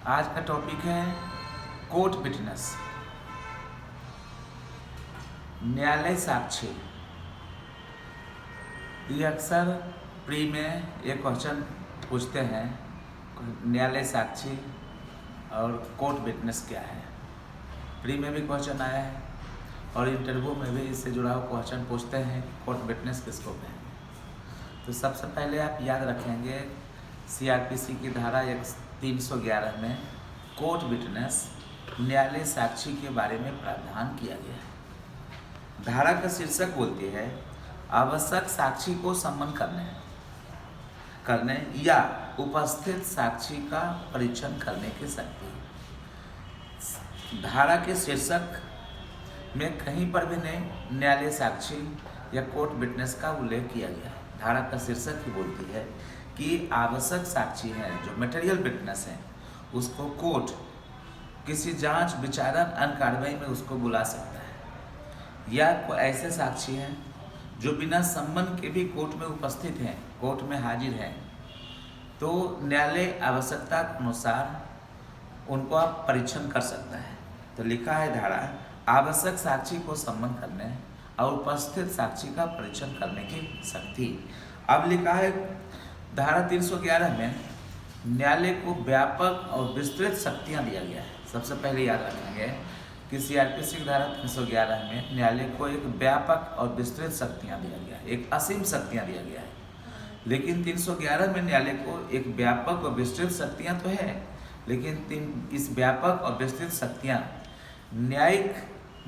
आज का टॉपिक है कोर्ट विटनेस, न्यायालय साक्षी। ये अक्सर प्री में ये क्वेश्चन पूछते हैं, न्यायालय साक्षी और कोर्ट विटनेस क्या है। प्री में भी क्वेश्चन आया है और इंटरव्यू में भी इससे जुड़ा हुआ क्वेश्चन पूछते हैं, कोर्ट विटनेस किसको कहेंगे। तो सबसे पहले आप याद रखेंगे CRPC की धारा 311 में कोर्ट विटनेस न्यायालय साक्षी के बारे में प्रावधान किया गया है। धारा का शीर्षक बोलती है आवश्यक साक्षी को सम्मन करने या उपस्थित साक्षी का परीक्षण करने की शक्ति। धारा के शीर्षक में कहीं पर भी नहीं न्यायालय साक्षी या कोर्ट विटनेस का उल्लेख किया गया है। धारा का शीर्षक ही बोलती है कि आवश्यक साक्षी हैं जो मटेरियल विटनेस हैं, उसको कोर्ट किसी जांच विचारण अन्य कार्रवाई में उसको बुला सकता है, या कोई ऐसे साक्षी हैं जो बिना सम्मन के भी कोर्ट में उपस्थित हैं, कोर्ट में हाजिर हैं, तो न्यायालय आवश्यकता के अनुसार उनको आप परीक्षण कर सकता है। तो लिखा है धारा आवश्यक साक्षी को सम्मन करने और उपस्थित साक्षी का परीक्षण करने की शक्ति। अब लिखा है धारा 311 में न्यायालय को व्यापक और विस्तृत शक्तियां दिया गया है। सबसे पहले याद रखेंगे कि CRPC की धारा 311 में न्यायालय को एक व्यापक और विस्तृत शक्तियां दिया गया है, एक असीम शक्तियां दिया गया है। लेकिन 311 में न्यायालय को एक व्यापक और विस्तृत शक्तियां तो है, लेकिन इस व्यापक और विस्तृत शक्तियां न्यायिक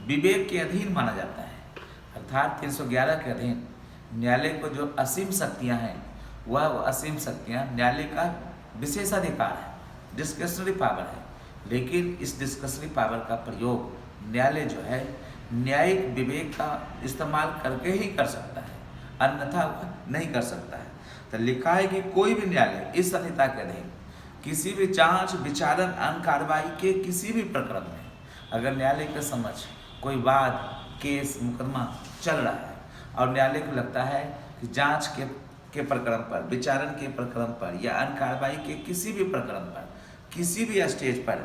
विवेक के अधीन माना जाता है। अर्थात 311 के अधीन न्यायालय को जो असीम शक्तियां हैं वह असीम शक्तियां न्यायालय का विशेषाधिकार है, डिस्क्रिशनरी पावर है। लेकिन इस डिस्क्रिशनरी पावर का प्रयोग न्यायालय जो है न्यायिक विवेक का इस्तेमाल करके ही कर सकता है, अन्यथा नहीं कर सकता है। तो लिखा है कि कोई भी न्यायालय इस संहिता के अधीन किसी भी जांच विचारण अन्य कार्रवाई के किसी भी प्रकरण में अगर न्यायालय के समझ कोई वाद, केस, मुकदमा चल रहा है और न्यायालय को लगता है कि जांच के प्रकरण पर, विचारण के प्रकरण पर या अन्य कार्रवाई के किसी भी प्रकरण पर, किसी भी स्टेज पर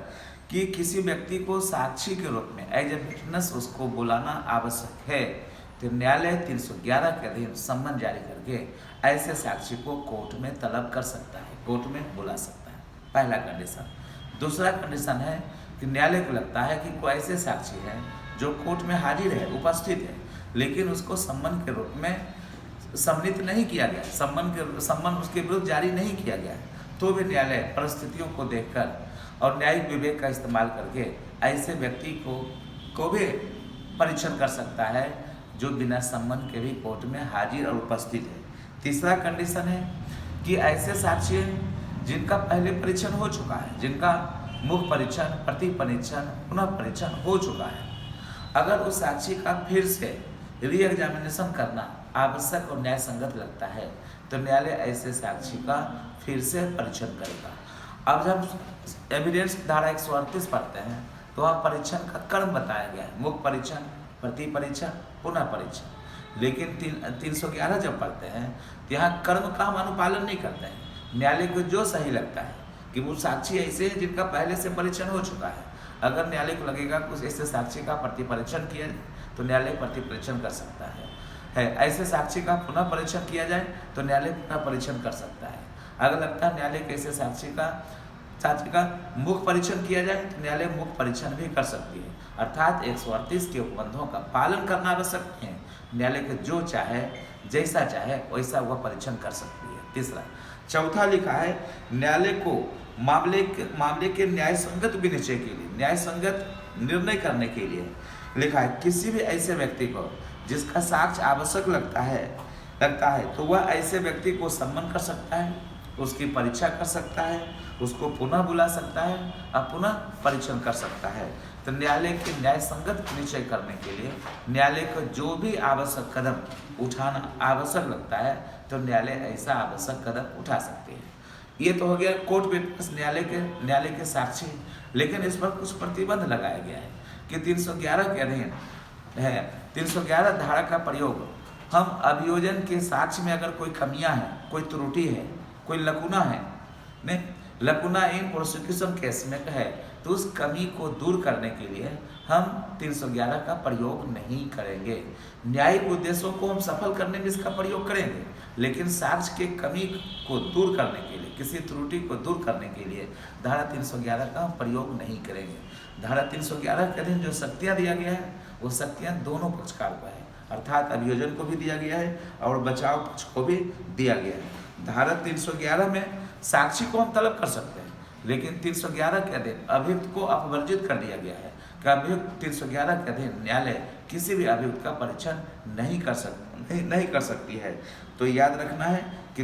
कि किसी व्यक्ति को साक्षी के रूप में एज ए विटनेस उसको बुलाना आवश्यक है, तो न्यायालय 311 के अधीन सम्मन जारी करके ऐसे साक्षी को कोर्ट में तलब कर सकता है, कोर्ट में बुला सकता है। पहला कंडीशन। दूसरा कंडीशन है कि न्यायालय को लगता है कि कोई ऐसे साक्षी है जो कोर्ट में हाजिर है, उपस्थित है, लेकिन उसको सम्मन के रूप में सम्मिलित नहीं किया गया, सम्मन उसके विरुद्ध जारी नहीं किया गया, तो भी न्यायालय परिस्थितियों को देखकर और न्यायिक विवेक का इस्तेमाल करके ऐसे व्यक्ति को भी परीक्षण कर सकता है जो बिना सम्मन के भी कोर्ट में हाजिर और उपस्थित है। तीसरा कंडीशन है कि ऐसे साक्षी हैं जिनका पहले परीक्षण हो चुका है, जिनका मुख्य परीक्षण, प्रति परीक्षण, पुनः परीक्षण हो चुका है। अगर उस साक्षी का फिर से री एग्जामिनेशन करना आवश्यक और न्याय संगत लगता है तो न्यायालय ऐसे साक्षी का फिर से परीक्षण करेगा। अब जब एविडेंस धारा 138 पढ़ते हैं तो वहाँ परीक्षण का क्रम बताया गया है, मुख्य परीक्षण, प्रति परीक्षण, पुनः परीक्षण। लेकिन 311 जब पढ़ते हैं तो यहाँ क्रम का हम अनुपालन नहीं करते हैं। न्यायालय को जो सही लगता है कि वो साक्षी ऐसे है जिनका पहले से परीक्षण हो चुका है, अगर न्यायालय को लगेगा कुछ ऐसे साक्षी का प्रति परीक्षण किया जाए तो न्यायालय प्रति परीक्षण कर सकता है। ऐसे साक्षी का पुनः परीक्षण किया जाए तो न्यायालय पुनः परीक्षण कर सकता है। अगर लगता है न्यायालय के ऐसे साक्षी का मुख्य परीक्षण किया जाए तो न्यायालय मुख्य परीक्षण भी कर सकती है। अर्थात 138 के उपबंधों का पालन करना आवश्यक नहीं है, न्यायालय के जो चाहे, जैसा चाहे वैसा वह परीक्षण कर सकती है। तीसरा। चौथा लिखा है न्यायालय को मामले के न्याय संगत विनिश्चय के लिए, न्याय संगत निर्णय करने के लिए लिखा है किसी भी ऐसे व्यक्ति को जिसका साक्ष्य आवश्यक लगता है तो वह ऐसे व्यक्ति को सम्मन कर सकता है, उसकी परीक्षा कर सकता है, उसको पुनः बुला सकता है और पुनः परीक्षण कर सकता है। तो न्यायालय के न्याय संगत निश्चय करने के लिए न्यायालय को जो भी आवश्यक कदम उठाना आवश्यक लगता है तो न्यायालय ऐसा आवश्यक कदम उठा सकते हैं। ये तो हो गया कोर्ट विटनेस, न्यायालय के साक्षी। लेकिन इस पर कुछ प्रतिबंध लगाया गया है कि 311 के अधीन है, 311 धारा का प्रयोग हम अभियोजन के साक्ष्य में अगर कोई कमियां हैं, कोई त्रुटि है, कोई लकुना है, नहीं लकुना इन प्रोसिक्यूशन केस में है, तो उस कमी को दूर करने के लिए हम 311 का प्रयोग नहीं करेंगे। न्यायिक उद्देश्यों को हम सफल करने में इसका प्रयोग करेंगे, लेकिन साक्ष्य के कमी को दूर करने के लिए, किसी त्रुटि को दूर करने के लिए धारा 311 का हम प्रयोग नहीं करेंगे। धारा 311 के अधीन जो शक्तियाँ दिया गया है वो शक्तियाँ दोनों पक्षकार को है, अर्थात अभियोजन को भी दिया गया है और बचाव पक्ष को भी दिया गया है। धारा 311 में साक्षी को हम तलब कर सकते हैं, लेकिन 311 के अधीन अभियुक्त को अपवर्जित कर दिया गया है कि अभियुक्त 311 के अधीन न्यायालय किसी भी अभियुक्त का परीक्षण नहीं कर सकती है। तो याद रखना है कि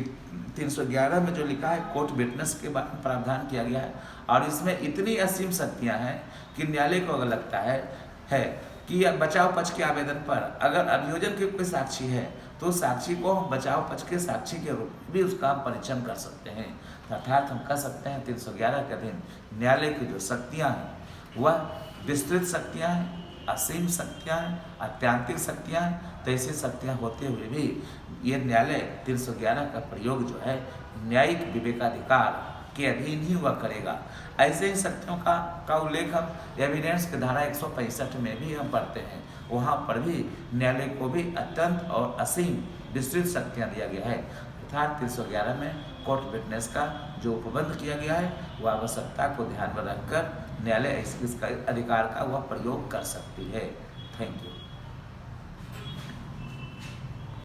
311 में जो लिखा है कोर्ट विटनेस के बारे में प्रावधान किया गया है, और इसमें इतनी असीम शक्तियाँ हैं कि न्यायालय को अगर लगता है कि बचाव पक्ष के आवेदन पर अगर अभियोजन के कोई साक्षी है तो साक्षी को हम बचाव पक्ष के साक्षी के रूप में भी उसका परीक्षण कर सकते हैं। अर्थात हम कह सकते हैं 311 के अधीन न्यायालय की जो शक्तियाँ हैं वह विस्तृत शक्तियाँ हैं, असीम शक्तियाँ हैं, अत्यांतिक शक्तियाँ हैं। तो ऐसी शक्तियाँ होते हुए भी ये न्यायालय 311 का प्रयोग जो है न्यायिक विवेकाधिकार के अधीन ही हुआ करेगा। ऐसे ही शक्तियों का उल्लेख हम एविडेंस के धारा 165 में भी हम पढ़ते हैं, वहाँ पर भी न्यायालय को भी अत्यंत और असीम विस्तृत शक्तियाँ दिया गया है। अर्थात 311 में कोर्ट विटनेस का जो उपबंध किया गया है वह आवश्यकता को ध्यान में रखकर न्यायालय इसका अधिकार का वह प्रयोग कर सकती है। Thank you.